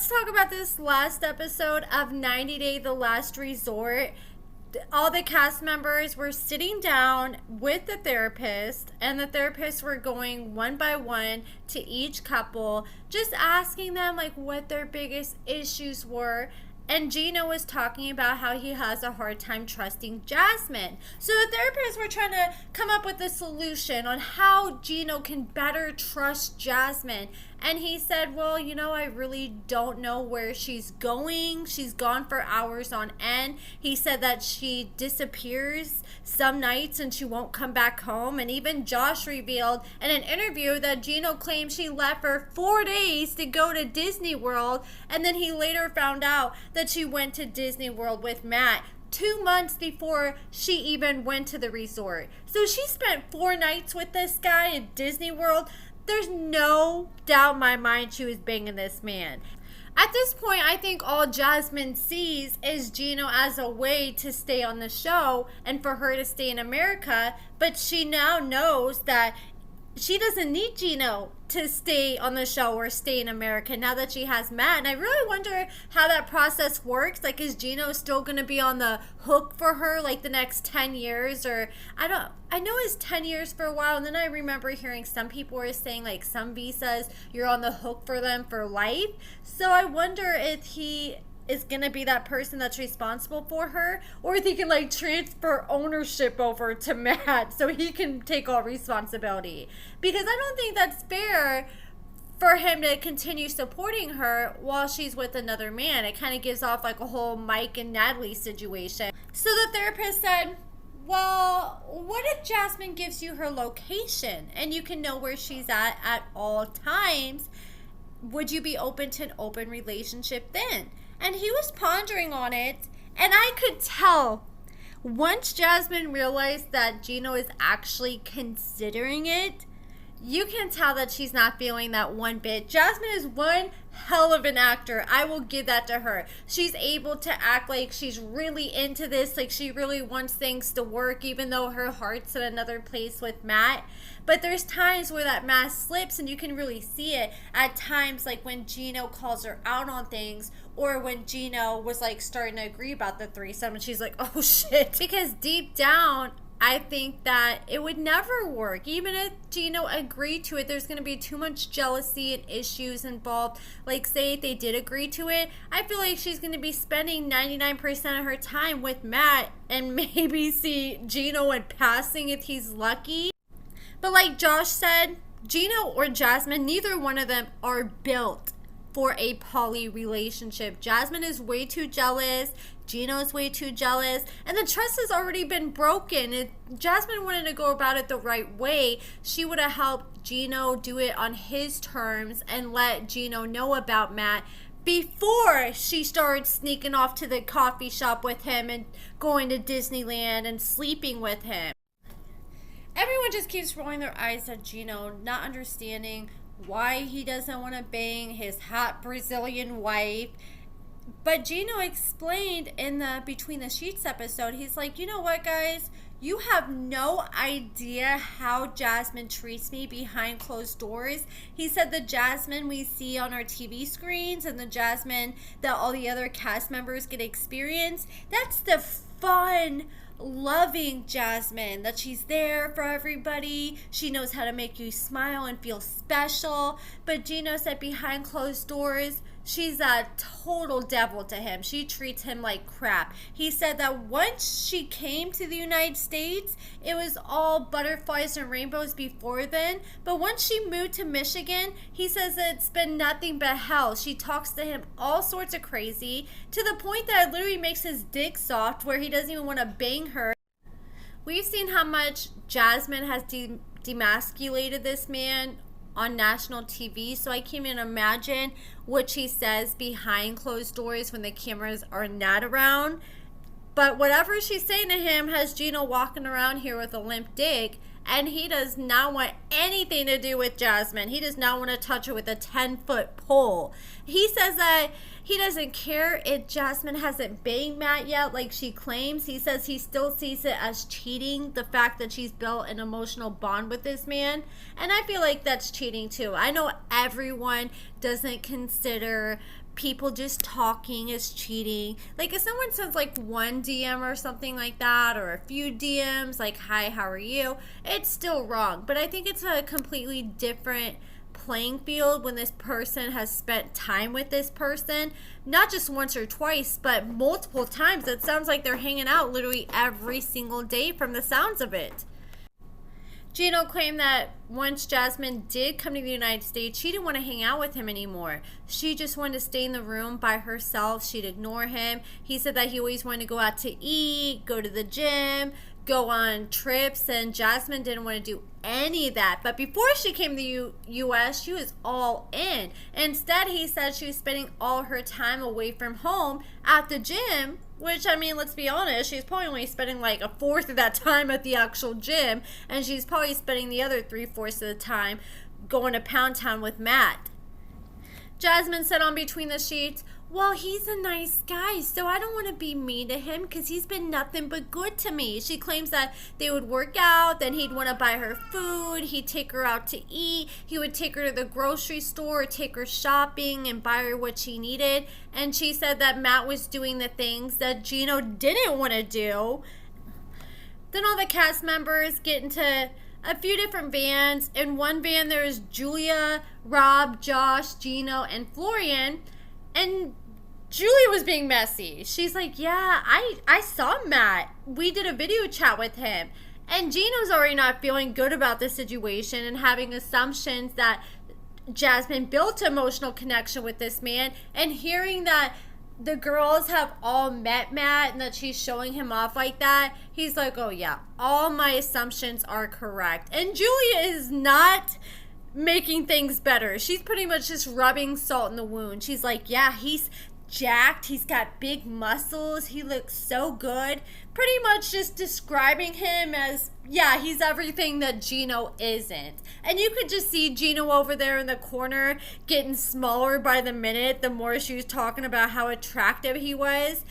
let's talk about this last episode of 90 Day The Last Resort. All the cast members were sitting down with the therapist, and the therapists were going one by one to each couple, just asking them like what their biggest issues were. And Gino was talking about how he has a hard time trusting Jasmine. So the therapists were trying to come up with a solution on how Gino can better trust Jasmine. And he said, well, I really don't know where she's going. She's gone for hours on end. He said that she disappears some nights and she won't come back home. And even Josh revealed in an interview that Gino claimed she left for 4 days to go to Disney World. And then he later found out that she went to Disney World with Matt 2 months before she even went to the resort. So she spent 4 nights with this guy at Disney World. There's no doubt in my mind she was banging this man. At this point, I think all Jasmine sees is Gino as a way to stay on the show and for her to stay in America. But she now knows that she doesn't need Gino to stay on the show or stay in America now that she has Matt. And I really wonder how that process works. Like, is Gino still going to be on the hook for her like the next 10 years? Or I know it's 10 years for a while. And then I remember hearing some people were saying like some visas, you're on the hook for them for life. So I wonder if he is going to be that person that's responsible for her, or if he can like transfer ownership over to Matt so he can take all responsibility. Because I don't think that's fair for him to continue supporting her while she's with another man. It kind of gives off like a whole Mike and Natalie situation. So the therapist said, well, what if Jasmine gives you her location and you can know where she's at all times? Would you be open to an open relationship then? And he was pondering on it, and I could tell once Jasmine realized that Gino is actually considering it, you can tell that she's not feeling that one bit. Jasmine is one hell of an actor. I will give that to her. She's able to act like she's really into this, like she really wants things to work, even though her heart's in another place with Matt. But there's times where that mask slips, and you can really see it at times, like when Gino calls her out on things, or when Gino was like starting to agree about the threesome, and she's like, oh shit. Because deep down, I think that it would never work. Even if Gino agreed to it, there's going to be too much jealousy and issues involved. Like, say if they did agree to it, I feel like she's going to be spending 99% of her time with Matt and maybe see Gino in passing if he's lucky. But like Josh said, Gino or Jasmine, neither one of them are built for a poly relationship. Jasmine is way too jealous. Gino is way too jealous. And the trust has already been broken. If Jasmine wanted to go about it the right way, she would have helped Gino do it on his terms and let Gino know about Matt before she started sneaking off to the coffee shop with him and going to Disneyland and sleeping with him. Everyone just keeps rolling their eyes at Gino, not understanding why he doesn't want to bang his hot Brazilian wife. But Gino explained in the Between the Sheets episode, he's like, you know what, guys? You have no idea how Jasmine treats me behind closed doors. He said the Jasmine we see on our TV screens and the Jasmine that all the other cast members get to experience, that's the fun, loving Jasmine, that she's there for everybody. She knows how to make you smile and feel special. But Gino said behind closed doors, she's a total devil to him. She treats him like crap. He said that once she came to the United States, it was all butterflies and rainbows before then. But once she moved to Michigan, he says that it's been nothing but hell. She talks to him all sorts of crazy, to the point that it literally makes his dick soft, where he doesn't even want to bang her. We've seen how much Jasmine has demasculated this man on national TV, so I can't even imagine what she says behind closed doors when the cameras are not around. But whatever she's saying to him has Gino walking around here with a limp dick, and he does not want anything to do with Jasmine. He does not want to touch her with a 10-foot pole. He says that he doesn't care if Jasmine hasn't banged Matt yet like she claims. He says he still sees it as cheating, the fact that she's built an emotional bond with this man. And I feel like that's cheating too. I know everyone doesn't consider people just talking is cheating. Like, if someone sends like one DM or something like that, or a few DMs like, hi, how are you, it's still wrong. But I think it's a completely different playing field when this person has spent time with this person, not just once or twice, but multiple times. It sounds like they're hanging out literally every single day from the sounds of it. Gino claimed that once Jasmine did come to the United States, she didn't want to hang out with him anymore. She just wanted to stay in the room by herself. She'd ignore him. He said that he always wanted to go out to eat, go to the gym, go on trips, and Jasmine didn't want to do any of that. But before she came to the U.S., she was all in. Instead, he said she was spending all her time away from home at the gym, which, I mean, let's be honest, she's probably only spending like a fourth of that time at the actual gym, and she's probably spending the other 3/4 of the time going to Pound Town with Matt. Jasmine said on Between the Sheets, well, he's a nice guy, so I don't want to be mean to him because he's been nothing but good to me. She claims that they would work out, then he'd want to buy her food, he'd take her out to eat, he would take her to the grocery store, take her shopping, and buy her what she needed. And she said that Matt was doing the things that Gino didn't want to do. Then all the cast members get into a few different vans. In one van, there's Julia, Rob, Josh, Gino, and Florian. And Julia was being messy. She's like, yeah, I saw Matt. We did a video chat with him. And Gino's already not feeling good about the situation and having assumptions that Jasmine built an emotional connection with this man. And hearing that the girls have all met Matt and that she's showing him off like that, he's like, oh yeah, all my assumptions are correct. And Julia is not making things better. She's pretty much just rubbing salt in the wound. She's like, yeah, he's jacked, he's got big muscles, he looks so good. Pretty much just describing him as, yeah, he's everything that Gino isn't. And you could just see Gino over there in the corner getting smaller by the minute the more she was talking about how attractive he was.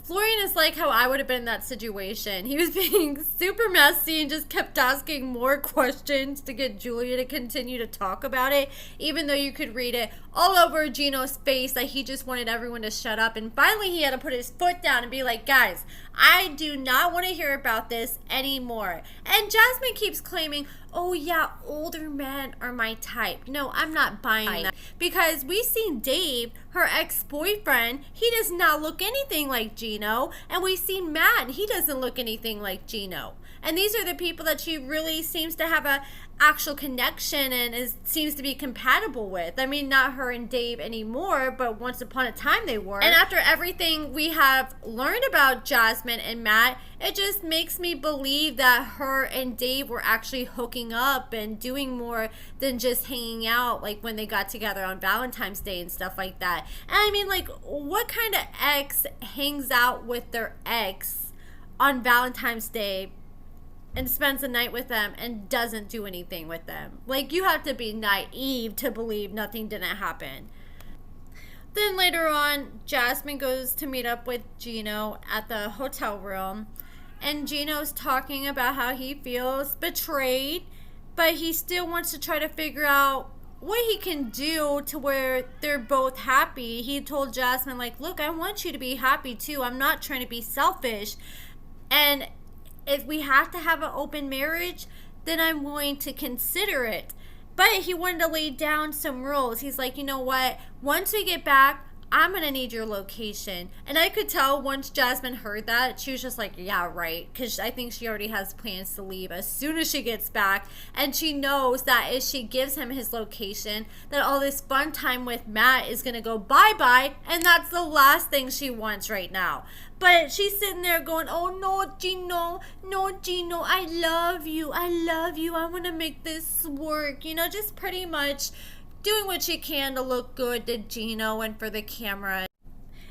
Florian is like how I would have been in that situation. He was being super messy and just kept asking more questions to get Julia to continue to talk about it, even though you could read it all over Gino's face that he just wanted everyone to shut up. And finally he had to put his foot down and be like, guys, I do not want to hear about this anymore. And Jasmine keeps claiming, oh yeah, older men are my type. No, I'm not buying that. Because we've seen Dave, her ex-boyfriend, he does not look anything like Gino. And we've seen Matt, and he doesn't look anything like Gino. And these are the people that she really seems to have a actual connection and seems to be compatible with. I mean, not her and Dave anymore, but once upon a time they were. And after everything we have learned about Jasmine and Matt, it just makes me believe that her and Dave were actually hooking up and doing more than just hanging out, like when they got together on Valentine's Day and stuff like that. And I mean, like, what kind of ex hangs out with their ex on Valentine's Day and spends the night with them and doesn't do anything with them? Like, you have to be naive to believe nothing didn't happen. Then later on, Jasmine goes to meet up with Gino at the hotel room, and Gino's talking about how he feels betrayed, but he still wants to try to figure out what he can do to where they're both happy. He told Jasmine, like, look, I want you to be happy too. I'm not trying to be selfish. And if we have to have an open marriage, then I'm willing to consider it. But he wanted to lay down some rules. He's like, you know what? Once we get back, I'm going to need your location. And I could tell once Jasmine heard that, she was just like, yeah, right. Because I think she already has plans to leave as soon as she gets back. And she knows that if she gives him his location, that all this fun time with Matt is going to go bye-bye. And that's the last thing she wants right now. But she's sitting there going, oh, no, Gino, I love you, I want to make this work. You know, just pretty much doing what she can to look good to Gino and for the camera.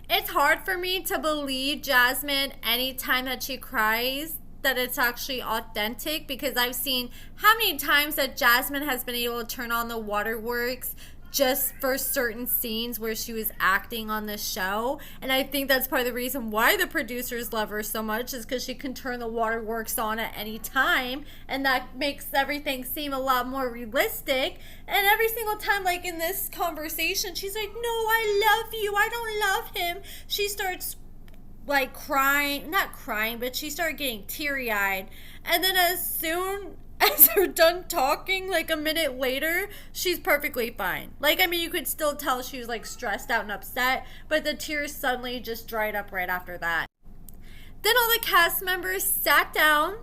It's hard for me to believe Jasmine anytime that she cries that it's actually authentic, because I've seen how many times that Jasmine has been able to turn on the waterworks just for certain scenes where she was acting on the show. And I think that's part of the reason why the producers love her so much, is because she can turn the waterworks on at any time, and that makes everything seem a lot more realistic. And every single time, like in this conversation, she's like, no, I love you, I don't love him. She starts like crying, not crying, but she started getting teary-eyed. And then as soon as they're done talking, like a minute later, she's perfectly fine. Like, I mean, you could still tell she was like stressed out and upset, but the tears suddenly just dried up right after that. Then all the cast members sat down,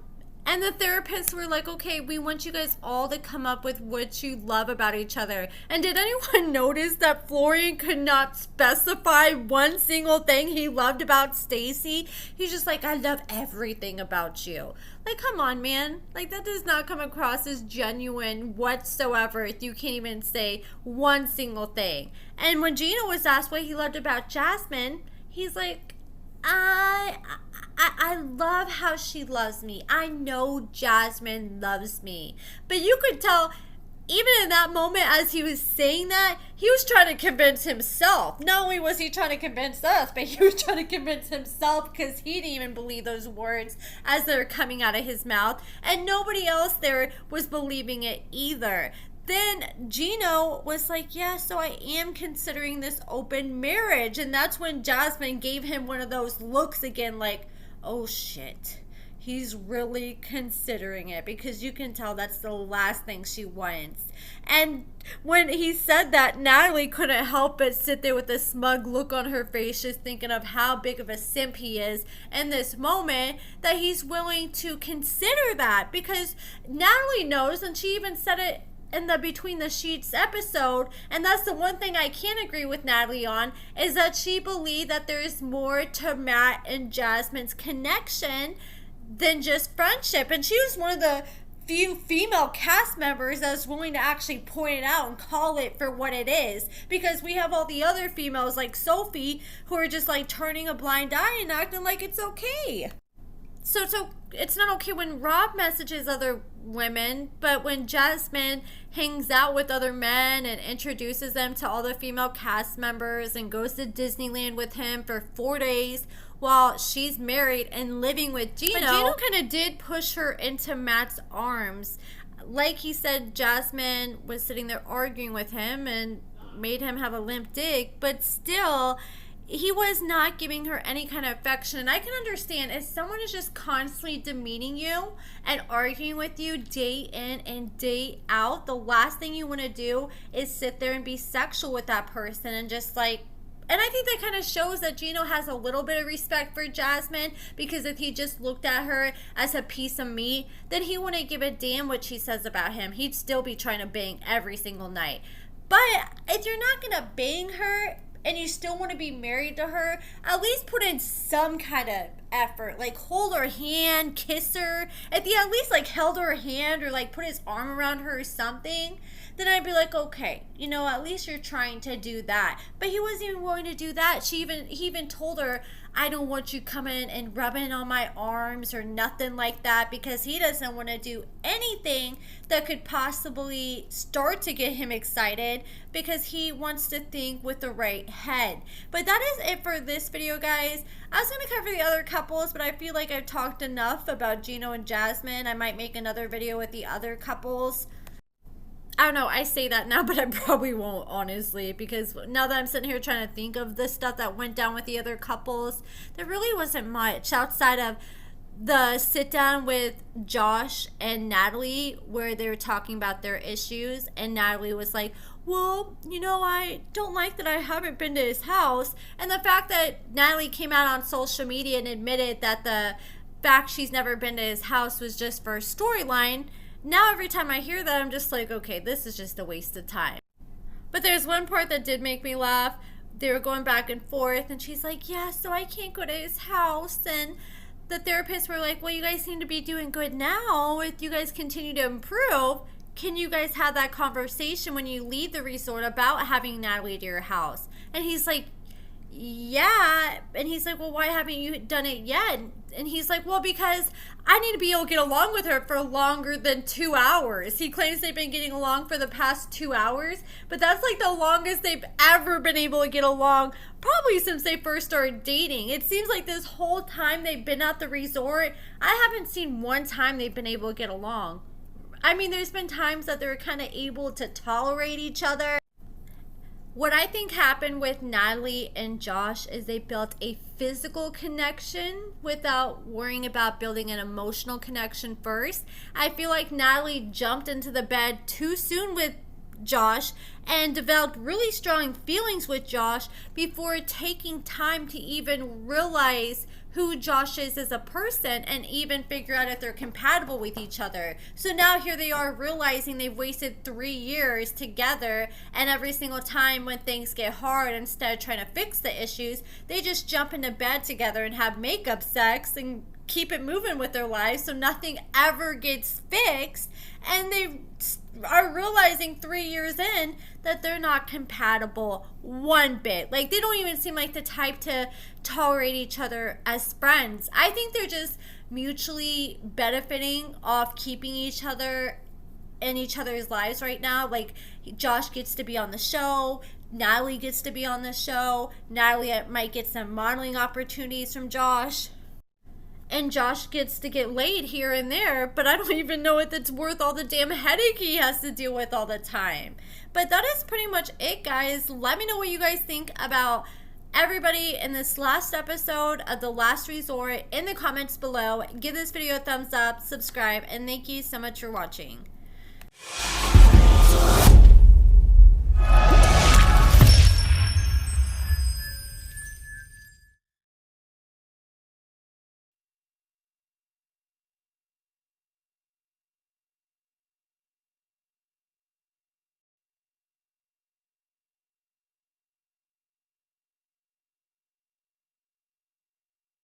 and the therapists were like, okay, we want you guys all to come up with what you love about each other. And did anyone notice that Florian could not specify one single thing he loved about Stacy? He's just like, I love everything about you. Like, come on, man. Like, that does not come across as genuine whatsoever if you can't even say one single thing. And when Gino was asked what he loved about Jasmine, he's like, I love how she loves me. I know Jasmine loves me. But you could tell, even in that moment as he was saying that, he was trying to convince himself. Not only was he trying to convince us, but he was trying to convince himself, because he didn't even believe those words as they're coming out of his mouth. And nobody else there was believing it either. Then Gino was like, yeah, so I am considering this open marriage. And that's when Jasmine gave him one of those looks again, like, oh shit, he's really considering it, because you can tell that's the last thing she wants. And when he said that, Natalie couldn't help but sit there with a smug look on her face, just thinking of how big of a simp he is in this moment, that he's willing to consider that, because Natalie knows, and she even said it in the Between the Sheets episode, and that's the one thing I can't agree with Natalie on, is that she believed that there's more to Matt and Jasmine's connection than just friendship. And she was one of the few female cast members that was willing to actually point it out and call it for what it is, because we have all the other females like Sophie who are just like turning a blind eye and acting like it's okay. So it's not okay when Rob messages other women, but when Jasmine hangs out with other men and introduces them to all the female cast members and goes to Disneyland with him for 4 days while she's married and living with Gino. But Gino kind of did push her into Matt's arms. Like he said, Jasmine was sitting there arguing with him and made him have a limp dick, but still, he was not giving her any kind of affection. And I can understand if someone is just constantly demeaning you and arguing with you day in and day out, the last thing you want to do is sit there and be sexual with that person and just like, and I think that kind of shows that Gino has a little bit of respect for Jasmine, because if he just looked at her as a piece of meat, then he wouldn't give a damn what she says about him. He'd still be trying to bang every single night. But if you're not going to bang her and you still want to be married to her, at least put in some kind of effort. Like, hold her hand, kiss her. If he at least like held her hand or like put his arm around her or something, then I'd be like, okay, you know, at least you're trying to do that. But he wasn't even willing to do that. He even told her, I don't want you coming and rubbing on my arms or nothing like that, because he doesn't want to do anything that could possibly start to get him excited, because he wants to think with the right head. But that is it for this video, guys. I was going to cover the other couples, but I feel like I've talked enough about Gino and Jasmine. I might make another video with the other couples. I don't know, I say that now, but I probably won't, honestly, because now that I'm sitting here trying to think of the stuff that went down with the other couples, there really wasn't much outside of the sit down with Josh and Natalie where they were talking about their issues, and Natalie was like, well, you know, I don't like that I haven't been to his house. And the fact that Natalie came out on social media and admitted that the fact she's never been to his house was just for a storyline, now every time I hear that, I'm just like, okay, this is just a waste of time. But there's one part that did make me laugh. They were going back and forth, and she's like, yeah, so I can't go to his house. And the therapists were like, well, you guys seem to be doing good now. If you guys continue to improve, can you guys have that conversation when you leave the resort about having Natalie to your house? And he's like, yeah. And he's like, well, why haven't you done it yet? And he's like, well, because I need to be able to get along with her for longer than 2 hours. He claims they've been getting along for the past 2 hours, but that's like the longest they've ever been able to get along, probably since they first started dating. It seems like this whole time they've been at the resort, I haven't seen one time they've been able to get along. I mean, there's been times that they're kind of able to tolerate each other. What I think happened with Natalie and Josh is they built a physical connection without worrying about building an emotional connection first. I feel like Natalie jumped into the bed too soon with Josh and developed really strong feelings with Josh before taking time to even realize who Josh is as a person and even figure out if they're compatible with each other. So now here they are realizing they've wasted 3 years together, and every single time when things get hard, instead of trying to fix the issues, they just jump into bed together and have makeup sex and keep it moving with their lives so nothing ever gets fixed. And they are realizing 3 years in that they're not compatible one bit. Like, they don't even seem like the type to tolerate each other as friends. I think they're just mutually benefiting off keeping each other in each other's lives right now. Like, Josh gets to be on the show, Natalie gets to be on the show, Natalie might get some modeling opportunities from Josh, and Josh gets to get laid here and there, but I don't even know if it's worth all the damn headache he has to deal with all the time. But that is pretty much it, guys. Let me know what you guys think about everybody in this last episode of The Last Resort in the comments below. Give this video a thumbs up, subscribe, and thank you so much for watching.